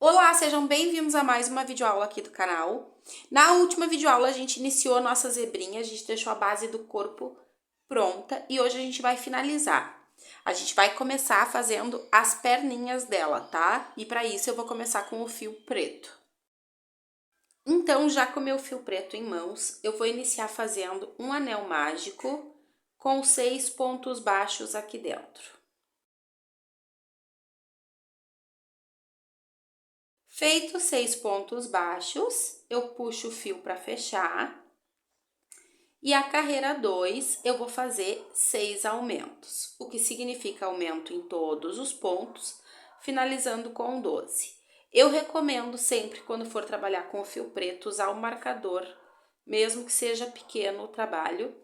Olá, sejam bem-vindos a mais uma videoaula aqui do canal. Na última videoaula a gente iniciou a nossa zebrinha, a gente deixou a base do corpo pronta e hoje a gente vai finalizar. A gente vai começar fazendo as perninhas dela, tá? E para isso eu vou começar com o fio preto. Então, já com o meu fio preto em mãos, eu vou iniciar fazendo um anel mágico com 6 pontos baixos aqui dentro. Feitos 6 pontos baixos, eu puxo o fio para fechar. E a carreira 2, eu vou fazer 6 aumentos, o que significa aumento em todos os pontos, finalizando com 12. Eu recomendo sempre, quando for trabalhar com o fio preto, usar o marcador, mesmo que seja pequeno o trabalho,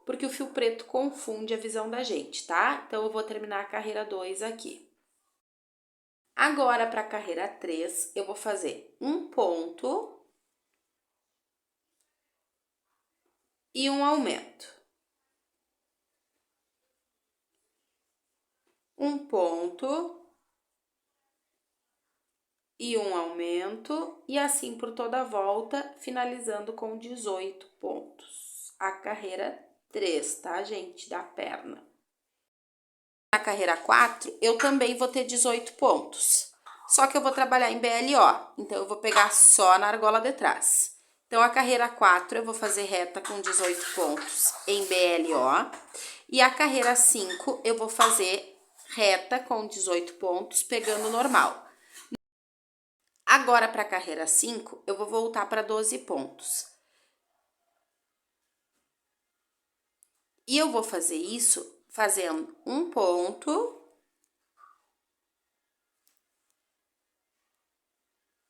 porque o fio preto confunde a visão da gente, tá? Então, eu vou terminar a carreira 2 aqui. Agora, para a carreira 3, eu vou fazer um ponto e um aumento. Um ponto e um aumento, e assim por toda a volta, finalizando com 18 pontos. A carreira 3, tá, gente? Da perna. Na carreira 4, eu também vou ter 18 pontos. Só que eu vou trabalhar em BLO, então eu vou pegar só na argola de trás. Então, a carreira 4 eu vou fazer reta com 18 pontos em BLO. E a carreira 5 eu vou fazer reta com 18 pontos, pegando normal. Agora, para a carreira 5, eu vou voltar para 12 pontos. E eu vou fazer isso fazendo um ponto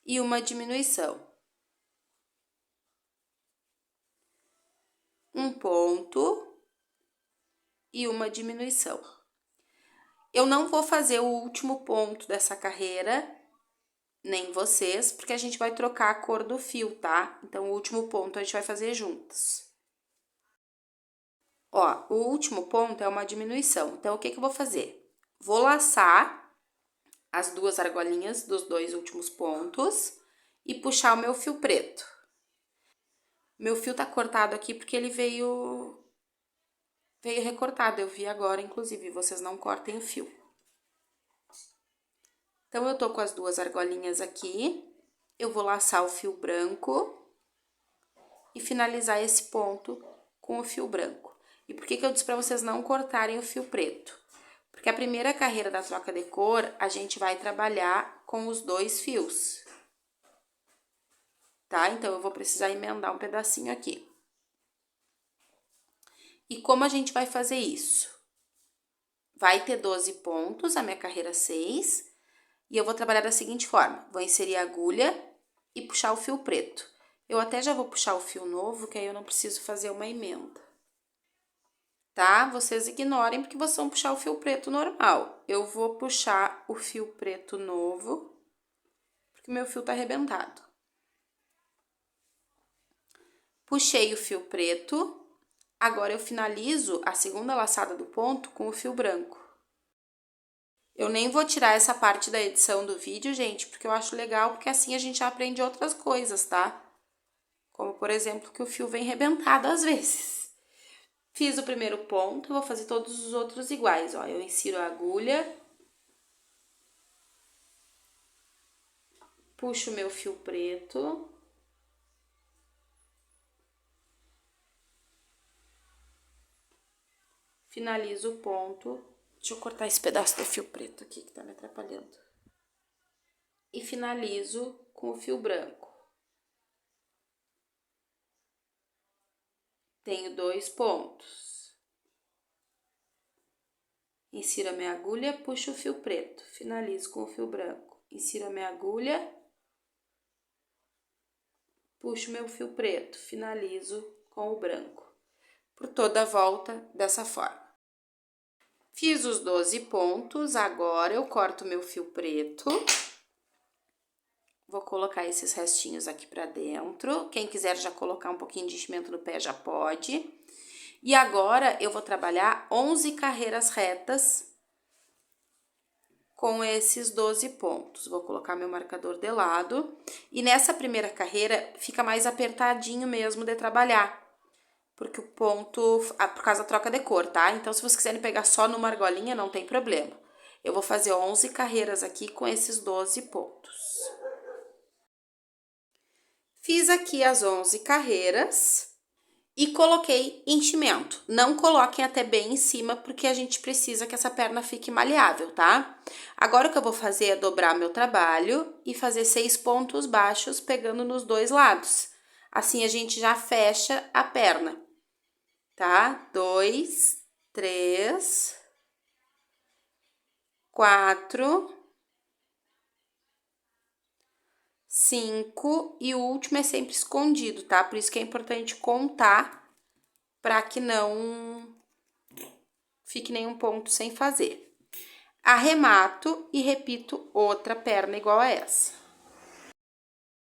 e uma diminuição. Um ponto e uma diminuição. Eu não vou fazer o último ponto dessa carreira, nem vocês, porque a gente vai trocar a cor do fio, tá? Então, o último ponto a gente vai fazer juntos. Ó, o último ponto é uma diminuição. Então, o que que eu vou fazer? Vou laçar as duas argolinhas dos dois últimos pontos e puxar o meu fio preto. Meu fio tá cortado aqui porque ele veio recortado, eu vi agora, inclusive, vocês não cortem o fio. Então, eu tô com as duas argolinhas aqui, eu vou laçar o fio branco e finalizar esse ponto com o fio branco. E por que que eu disse pra vocês não cortarem o fio preto? Porque a primeira carreira da troca de cor, a gente vai trabalhar com os dois fios. Tá? Então, eu vou precisar emendar um pedacinho aqui. E como a gente vai fazer isso? Vai ter 12 pontos, a minha carreira 6, e eu vou trabalhar da seguinte forma. Vou inserir a agulha e puxar o fio preto. Eu até já vou puxar o fio novo, que aí eu não preciso fazer uma emenda. Tá? Vocês ignorem, porque vocês vão puxar o fio preto normal. Eu vou puxar o fio preto novo, porque meu fio tá arrebentado. Puxei o fio preto, agora eu finalizo a segunda laçada do ponto com o fio branco. Eu nem vou tirar essa parte da edição do vídeo, gente, porque eu acho legal, porque assim a gente já aprende outras coisas, tá? Como, por exemplo, que o fio vem arrebentado às vezes. Fiz o primeiro ponto, vou fazer todos os outros iguais, ó. Eu insiro a agulha, puxo o meu fio preto, finalizo o ponto. Deixa eu cortar esse pedaço de fio preto aqui que tá me atrapalhando. E finalizo com o fio branco. Tenho 2 pontos. Insiro a minha agulha, puxo o fio preto, finalizo com o fio branco. Insiro a minha agulha, puxo meu fio preto, finalizo com o branco. Por toda a volta, dessa forma. Fiz os 12 pontos, agora eu corto meu fio preto. Vou colocar esses restinhos aqui pra dentro. Quem quiser já colocar um pouquinho de enchimento no pé, já pode. E agora, eu vou trabalhar 11 carreiras retas com esses 12 pontos. Vou colocar meu marcador de lado. E nessa primeira carreira, fica mais apertadinho mesmo de trabalhar. Porque o ponto, por causa da troca de cor, tá? Então, se vocês quiserem pegar só numa argolinha, não tem problema. Eu vou fazer 11 carreiras aqui com esses 12 pontos. Fiz aqui as 11 carreiras e coloquei enchimento. Não coloquem até bem em cima, porque a gente precisa que essa perna fique maleável, tá? Agora o que eu vou fazer é dobrar meu trabalho e fazer 6 pontos baixos pegando nos dois lados. Assim a gente já fecha a perna, tá? 2, 3, 4, 5 e o último é sempre escondido, tá? Por isso que é importante contar para que não fique nenhum ponto sem fazer. Arremato e repito outra perna igual a essa.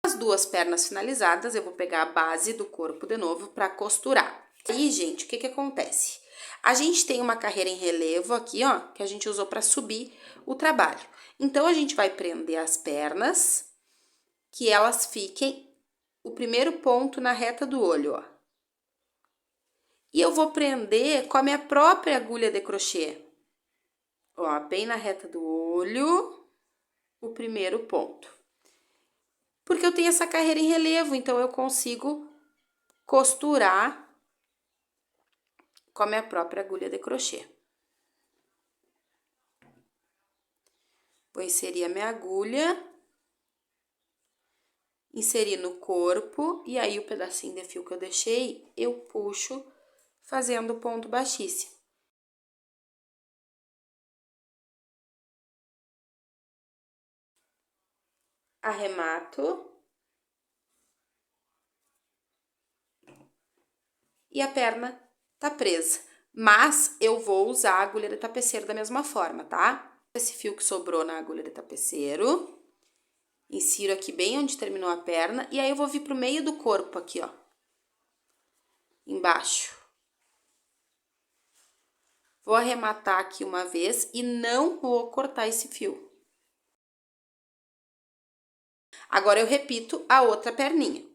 As duas pernas finalizadas, eu vou pegar a base do corpo de novo para costurar. Aí, gente, o que que acontece? A gente tem uma carreira em relevo aqui, ó, que a gente usou para subir o trabalho. Então, a gente vai prender as pernas, que elas fiquem o primeiro ponto na reta do olho, ó. E eu vou prender com a minha própria agulha de crochê. Ó, bem na reta do olho, o primeiro ponto. Porque eu tenho essa carreira em relevo, então eu consigo costurar com a minha própria agulha de crochê. Vou inserir a minha agulha, inserir no corpo, e aí o pedacinho de fio que eu deixei, eu puxo fazendo ponto baixíssimo. Arremato. E a perna tá presa. Mas eu vou usar a agulha de tapeceiro da mesma forma, tá? Esse fio que sobrou na agulha de tapeceiro. Insiro aqui bem onde terminou a perna. E aí, eu vou vir pro meio do corpo aqui, ó. Embaixo. Vou arrematar aqui uma vez e não vou cortar esse fio. Agora, eu repito a outra perninha.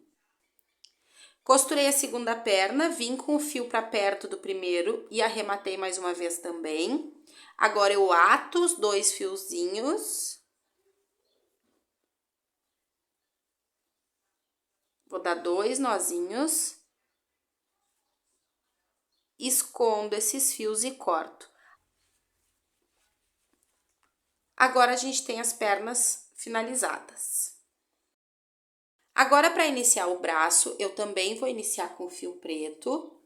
Costurei a segunda perna, vim com o fio para perto do primeiro e arrematei mais uma vez também. Agora, eu ato os dois fiozinhos. Vou dar 2 nozinhos. Escondo esses fios e corto. Agora, a gente tem as pernas finalizadas. Agora, para iniciar o braço, eu também vou iniciar com fio preto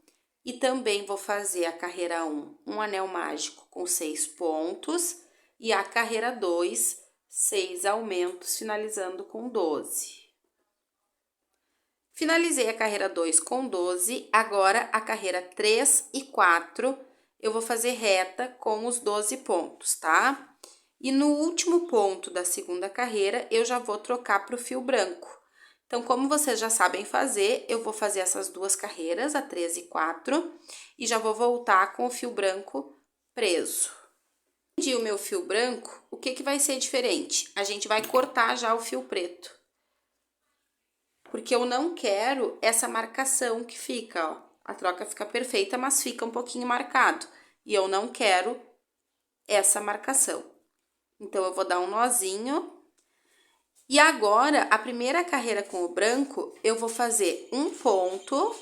e também vou fazer a carreira 1, um anel mágico com 6 pontos e a carreira 2, 6 aumentos, finalizando com 12. Finalizei a carreira 2 com 12, agora a carreira 3 e 4 eu vou fazer reta com os 12 pontos, tá? E no último ponto da segunda carreira, eu já vou trocar para o fio branco. Então, como vocês já sabem fazer, eu vou fazer essas duas carreiras, a 3 e 4, e já vou voltar com o fio branco preso. Prendi o meu fio branco, o que que vai ser diferente? A gente vai cortar já o fio preto. Porque eu não quero essa marcação que fica, ó. A troca fica perfeita, mas fica um pouquinho marcado. E eu não quero essa marcação. Então, eu vou dar um nozinho. E agora, a primeira carreira com o branco, eu vou fazer um ponto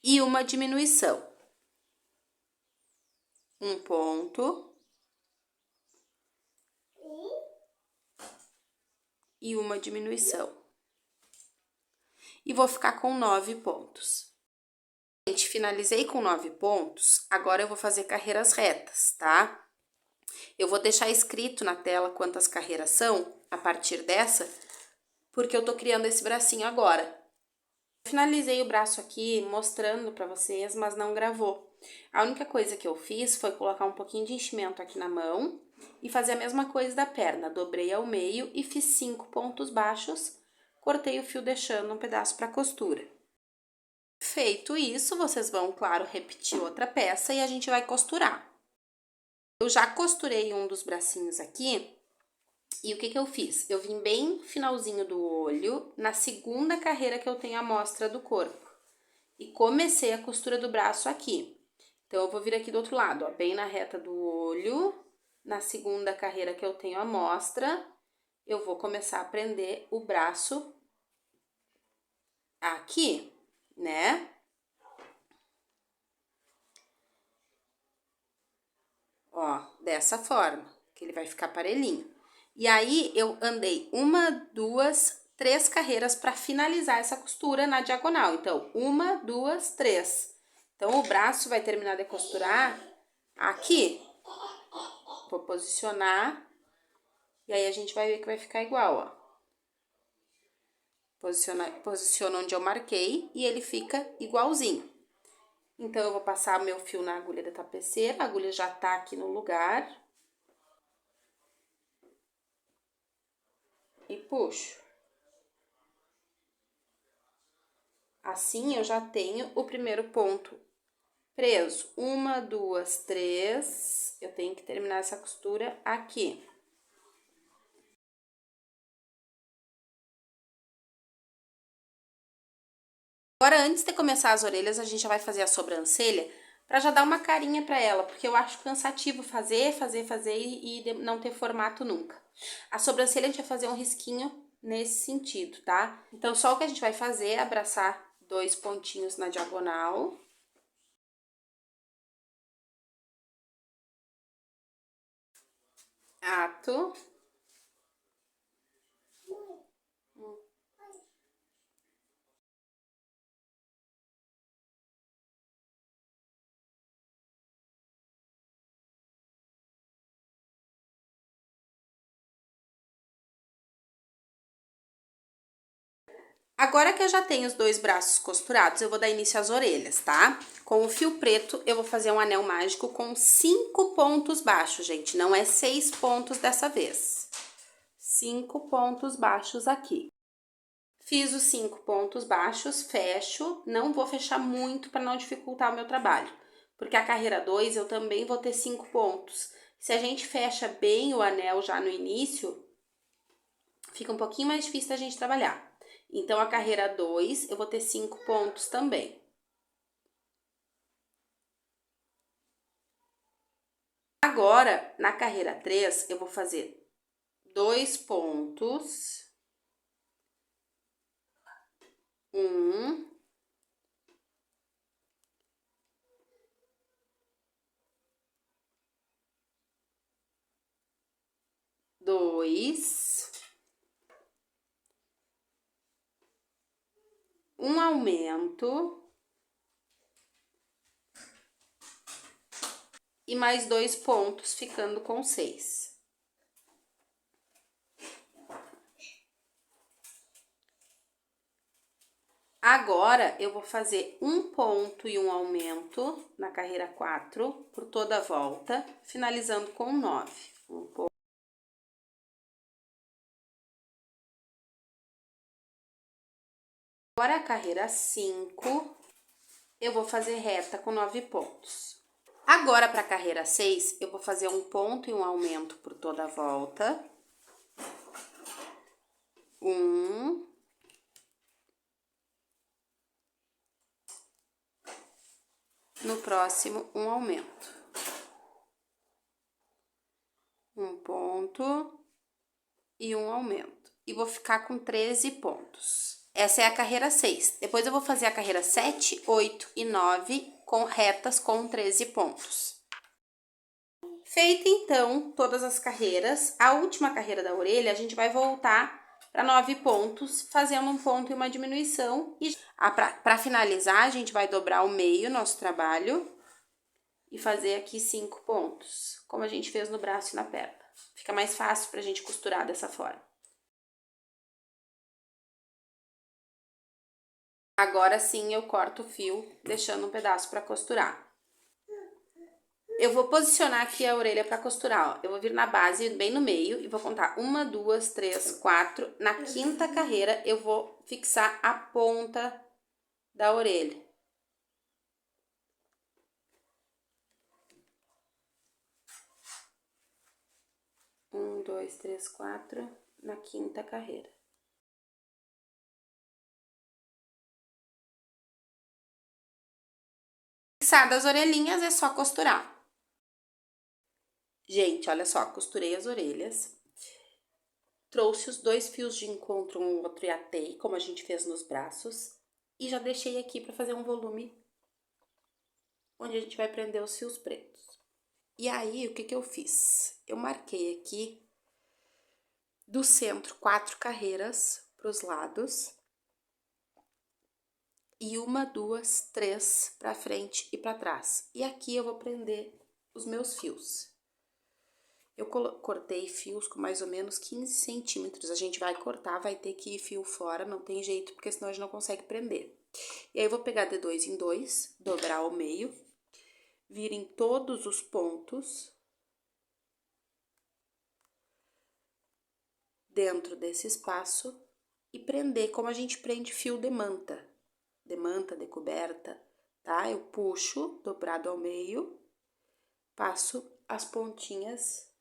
e uma diminuição. Um ponto e uma diminuição. E vou ficar com 9 pontos. Gente, finalizei com 9 pontos, agora eu vou fazer carreiras retas, tá? Eu vou deixar escrito na tela quantas carreiras são, a partir dessa, porque eu tô criando esse bracinho agora. Finalizei o braço aqui mostrando pra vocês, mas não gravou. A única coisa que eu fiz foi colocar um pouquinho de enchimento aqui na mão e fazer a mesma coisa da perna. Dobrei ao meio e fiz 5 pontos baixos, cortei o fio deixando um pedaço pra costura. Feito isso, vocês vão, claro, repetir outra peça e a gente vai costurar. Eu já costurei um dos bracinhos aqui. E o que que eu fiz? Eu vim bem finalzinho do olho, na segunda carreira que eu tenho a amostra do corpo. E comecei a costura do braço aqui. Então, eu vou vir aqui do outro lado, ó, bem na reta do olho, na segunda carreira que eu tenho a amostra, eu vou começar a prender o braço aqui, né? Ó, dessa forma, que ele vai ficar parelhinho. E aí, eu andei 1, 2, 3 carreiras para finalizar essa costura na diagonal. Então, 1, 2, 3. Então, o braço vai terminar de costurar aqui. Vou posicionar. E aí, a gente vai ver que vai ficar igual, ó. Posiciono onde eu marquei e ele fica igualzinho. Então, eu vou passar meu fio na agulha da tapeceira. A agulha já tá aqui no lugar. E puxo. Assim, eu já tenho o primeiro ponto preso. 1, 2, 3. Eu tenho que terminar essa costura aqui. Agora, antes de começar as orelhas, a gente já vai fazer a sobrancelha pra já dar uma carinha pra ela, porque eu acho cansativo fazer e não ter formato nunca. A sobrancelha a gente vai fazer um risquinho nesse sentido, tá? Então, só o que a gente vai fazer é abraçar 2 pontinhos na diagonal. Ato. Agora que eu já tenho os 2 braços costurados, eu vou dar início às orelhas, tá? Com o fio preto, eu vou fazer um anel mágico com 5 pontos baixos, gente. Não é 6 pontos dessa vez. 5 pontos baixos aqui. Fiz os 5 pontos baixos, fecho. Não vou fechar muito para não dificultar o meu trabalho. Porque a carreira 2 eu também vou ter 5 pontos. Se a gente fecha bem o anel já no início, fica um pouquinho mais difícil da gente trabalhar. Então, a carreira 2, eu vou ter 5 pontos também. Agora, na carreira 3, eu vou fazer 2 pontos. 1. 2. Um aumento. E mais 2 pontos, ficando com 6. Agora, eu vou fazer um ponto e um aumento na carreira 4, por toda a volta, finalizando com 9. Um ponto. Agora, a carreira 5, eu vou fazer reta com 9 pontos. Agora, para a carreira 6, eu vou fazer um ponto e um aumento por toda a volta. 1. No próximo, um aumento. Um ponto e um aumento. E vou ficar com 13 pontos. Essa é a carreira 6. Depois eu vou fazer a carreira 7, 8 e 9 com retas com 13 pontos. Feita, então, todas as carreiras, a última carreira da orelha, a gente vai voltar para 9 pontos, fazendo um ponto e uma diminuição. E para finalizar, a gente vai dobrar o meio, nosso trabalho, e fazer aqui 5 pontos, como a gente fez no braço e na perna. Fica mais fácil pra gente costurar dessa forma. Agora sim, eu corto o fio, deixando um pedaço para costurar. Eu vou posicionar aqui a orelha para costurar, ó. Eu vou vir na base, bem no meio, e vou contar 1, 2, 3, 4. Na quinta carreira, eu vou fixar a ponta da orelha. 2, 3, 4, na quinta carreira. Fixadas as orelhinhas, é só costurar. Gente, olha só, costurei as orelhas. Trouxe os 2 fios de encontro um outro e atei, como a gente fez nos braços. E já deixei aqui para fazer um volume, onde a gente vai prender os fios pretos. E aí, o que eu fiz? Eu marquei aqui, do centro, 4 carreiras para os lados. E 1, 2, 3 para frente e para trás. E aqui eu vou prender os meus fios. Eu cortei fios com mais ou menos 15 centímetros. A gente vai cortar, vai ter que ir fio fora, não tem jeito, porque senão a gente não consegue prender. E aí, eu vou pegar de 2 em 2, dobrar ao meio, vir em todos os pontos dentro desse espaço e prender como a gente prende fio de manta, de coberta, tá? Eu puxo, dobrado ao meio, passo as pontinhas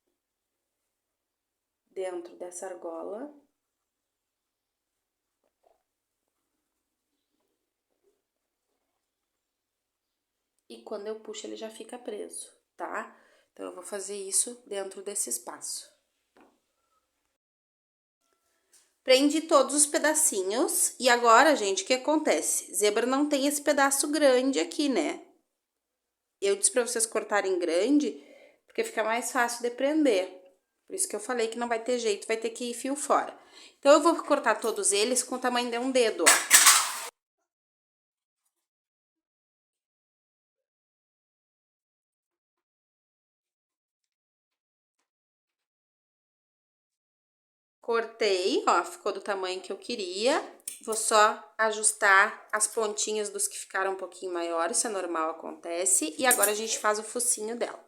dentro dessa argola. E quando eu puxo, ele já fica preso, tá? Então, eu vou fazer isso dentro desse espaço. Prendi todos os pedacinhos. E agora, gente, o que acontece? Zebra não tem esse pedaço grande aqui, né? Eu disse pra vocês cortarem grande, porque fica mais fácil de prender. Por isso que eu falei que não vai ter jeito, vai ter que ir fio fora. Então, eu vou cortar todos eles com o tamanho de um dedo, ó. Cortei, ó, ficou do tamanho que eu queria. Vou só ajustar as pontinhas dos que ficaram um pouquinho maiores, isso é normal, acontece. E agora a gente faz o focinho dela.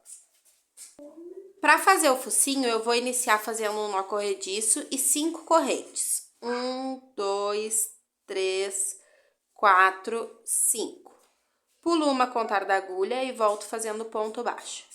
Para fazer o focinho, eu vou iniciar fazendo um nó corrediço e 5 correntes. 1, 2, 3, 4, 5. Pulo uma contar da agulha e volto fazendo ponto baixo.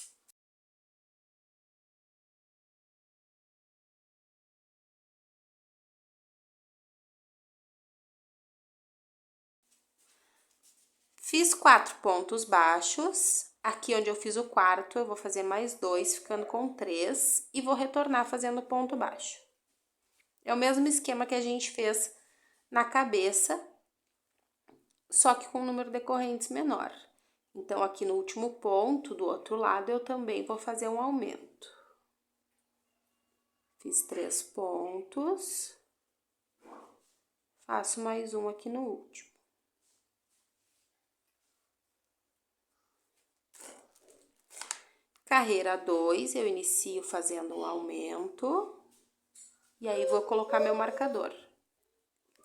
Fiz 4 pontos baixos. Aqui onde eu fiz o quarto, eu vou fazer mais 2, ficando com 3, e vou retornar fazendo ponto baixo. É o mesmo esquema que a gente fez na cabeça, só que com um número de correntes menor. Então, aqui no último ponto, do outro lado, eu também vou fazer um aumento. Fiz 3 pontos, faço mais um aqui no último. Carreira 2, eu inicio fazendo um aumento, e aí vou colocar meu marcador.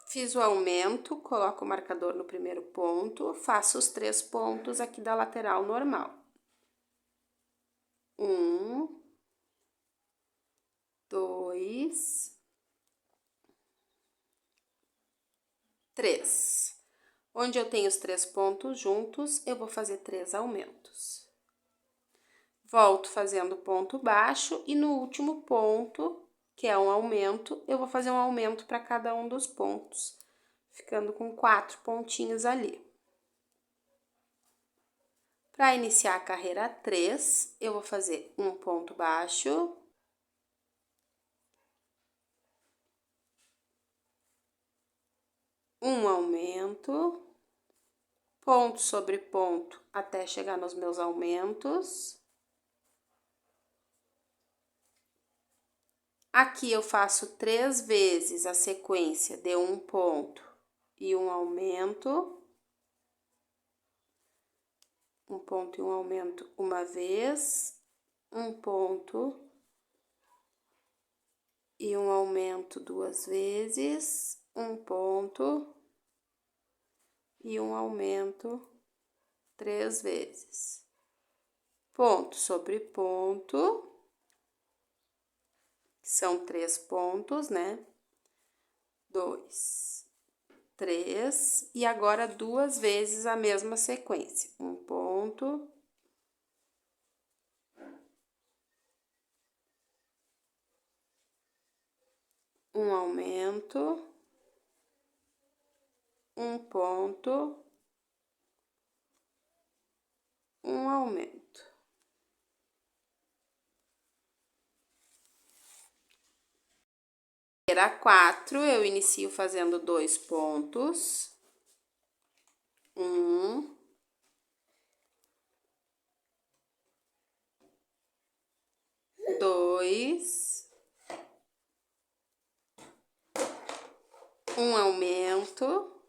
Fiz o aumento, coloco o marcador no primeiro ponto, faço os 3 pontos aqui da lateral normal. 1, 2, 3. Onde eu tenho os 3 pontos juntos, eu vou fazer 3 aumentos. Volto fazendo ponto baixo e no último ponto, que é um aumento, eu vou fazer um aumento para cada um dos pontos, ficando com 4 pontinhos ali. Para iniciar a carreira 3, eu vou fazer um ponto baixo, um aumento, ponto sobre ponto até chegar nos meus aumentos. Aqui eu faço 3 vezes a sequência de um ponto e um aumento. Um ponto e um aumento uma vez, um ponto e um aumento 2 vezes, um ponto e um aumento 3 vezes. Ponto sobre ponto, são 3 pontos, né? 2, 3, e agora 2 vezes a mesma sequência. Um ponto um aumento, um ponto, um aumento. Carreira 4, eu inicio fazendo 2 pontos. 1, 2, um aumento,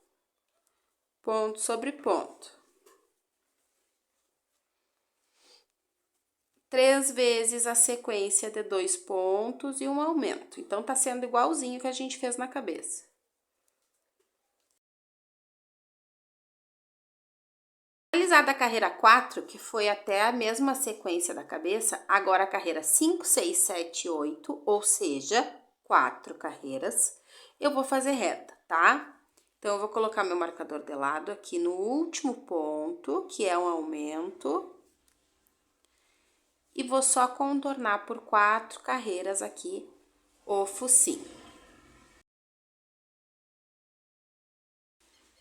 ponto sobre ponto. 3 vezes a sequência de 2 pontos e um aumento. Então, tá sendo igualzinho que a gente fez na cabeça. Finalizada a carreira 4, que foi até a mesma sequência da cabeça, agora a carreira 5, 6, 7, 8, ou seja, 4 carreiras, eu vou fazer reta, tá? Então, eu vou colocar meu marcador de lado aqui no último ponto, que é um aumento, e vou só contornar por 4 carreiras aqui o focinho.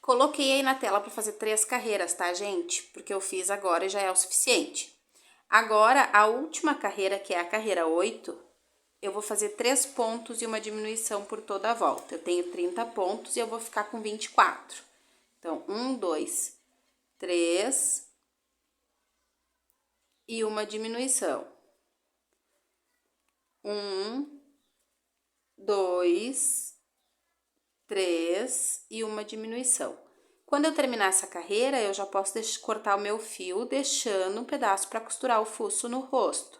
Coloquei aí na tela para fazer 3 carreiras, tá, gente? Porque eu fiz agora e já é o suficiente. Agora, a última carreira, que é a carreira 8, eu vou fazer 3 pontos e uma diminuição por toda a volta. Eu tenho 30 pontos e eu vou ficar com 24. Então, 1, 2, 3 e uma diminuição. 1, 2, 3 e uma diminuição. Quando eu terminar essa carreira, eu já posso cortar o meu fio, deixando um pedaço para costurar o fuço no rosto.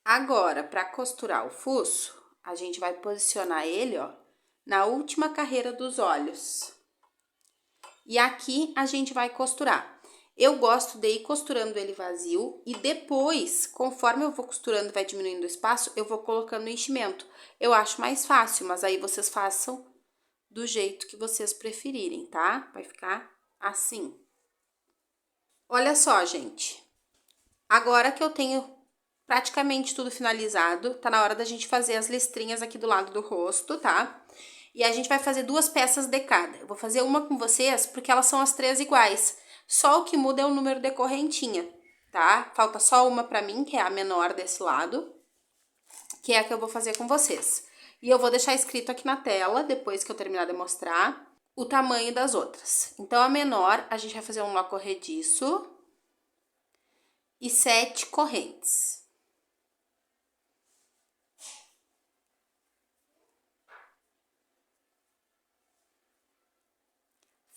Agora, para costurar o fuço, a gente vai posicionar ele, ó, na última carreira dos olhos. E aqui a gente vai costurar. Eu gosto de ir costurando ele vazio e depois, conforme eu vou costurando e vai diminuindo o espaço, eu vou colocando o enchimento. Eu acho mais fácil, mas aí vocês façam do jeito que vocês preferirem, tá? Vai ficar assim. Olha só, gente. Agora que eu tenho praticamente tudo finalizado, tá na hora da gente fazer as listrinhas aqui do lado do rosto, tá? E a gente vai fazer 2 peças de cada. Eu vou fazer uma com vocês porque elas são as 3 iguais. Só o que muda é o número de correntinha, tá? Falta só uma pra mim, que é a menor desse lado, que é a que eu vou fazer com vocês. E eu vou deixar escrito aqui na tela, depois que eu terminar de mostrar, o tamanho das outras. Então, a menor, a gente vai fazer um nó corrediço e 7 correntes.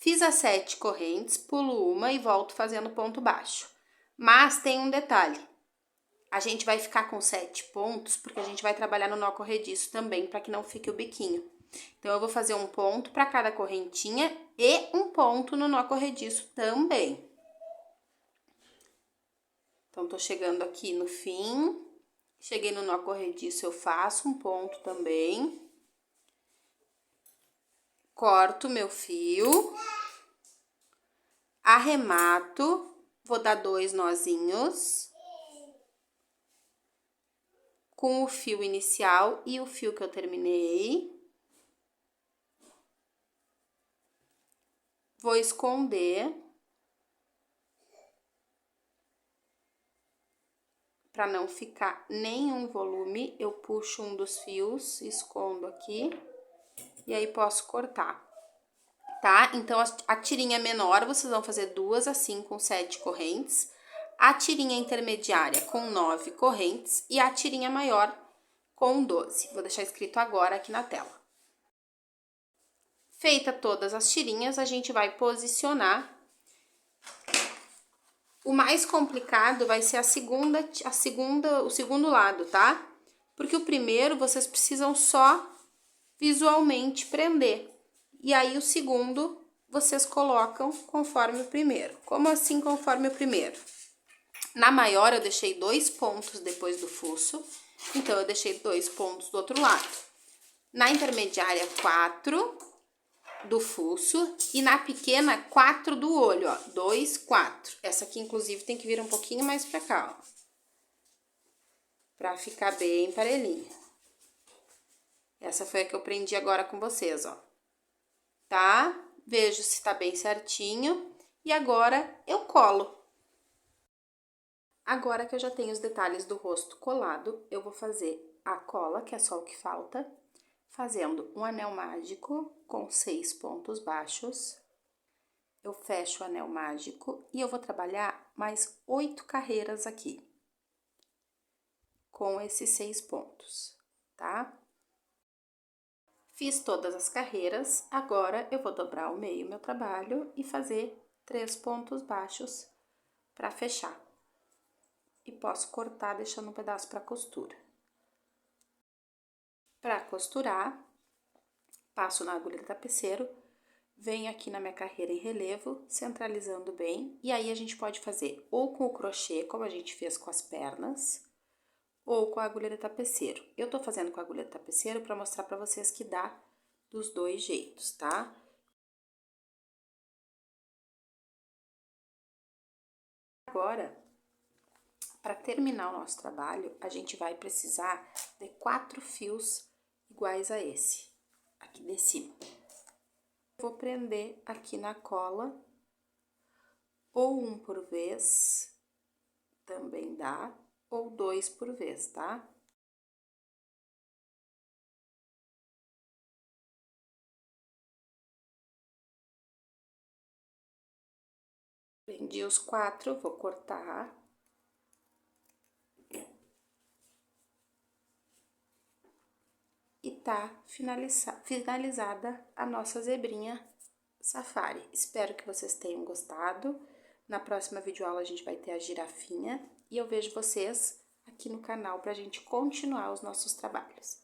Fiz as 7 correntes, pulo uma e volto fazendo ponto baixo. Mas tem um detalhe. A gente vai ficar com 7 pontos, porque a gente vai trabalhar no nó corrediço também, para que não fique o biquinho. Então, eu vou fazer um ponto para cada correntinha e um ponto no nó corrediço também. Então, tô chegando aqui no fim. Cheguei no nó corrediço, eu faço um ponto também. Corto meu fio. Arremato, vou dar 2 nozinhos com o fio inicial e o fio que eu terminei. Vou esconder para não ficar nenhum volume. Eu puxo um dos fios, escondo aqui e aí posso cortar. Tá? Então, a tirinha menor, vocês vão fazer 2 assim com 7 correntes. A tirinha intermediária com 9 correntes e a tirinha maior com 12. Vou deixar escrito agora aqui na tela. Feita todas as tirinhas, a gente vai posicionar. O mais complicado vai ser o segundo lado, tá? Porque o primeiro vocês precisam só visualmente prender. E aí, o segundo, vocês colocam conforme o primeiro. Como assim, conforme o primeiro? Na maior, eu deixei 2 pontos depois do fuço. Então, eu deixei 2 pontos do outro lado. Na intermediária, 4 do fuço. E na pequena, 4 do olho, ó. 2, 4. Essa aqui, inclusive, tem que vir um pouquinho mais pra cá, ó. Pra ficar bem parelhinha. Essa foi a que eu prendi agora com vocês, ó. Tá? Vejo se tá bem certinho. E agora eu colo. Agora que eu já tenho os detalhes do rosto colado, eu vou fazer a cola, que é só o que falta, fazendo um anel mágico com 6 pontos baixos. Eu fecho o anel mágico e eu vou trabalhar mais 8 carreiras aqui, com esses 6 pontos, tá? Fiz todas as carreiras, agora eu vou dobrar ao meio meu trabalho e fazer 3 pontos baixos para fechar. E posso cortar deixando um pedaço para costura. Para costurar, passo na agulha do tapeceiro, venho aqui na minha carreira em relevo, centralizando bem, e aí a gente pode fazer ou com o crochê, como a gente fez com as pernas, ou com a agulha de tapeceiro. Eu tô fazendo com a agulha de tapeceiro para mostrar para vocês que dá dos dois jeitos, tá? Agora, para terminar o nosso trabalho, a gente vai precisar de 4 fios iguais a esse, aqui de cima. Vou prender aqui na cola, ou um por vez, também dá, ou 2 por vez, tá? Prendi os 4, vou cortar. E tá finalizada a nossa zebrinha safari. Espero que vocês tenham gostado. Na próxima videoaula a gente vai ter a girafinha e eu vejo vocês aqui no canal pra gente continuar os nossos trabalhos.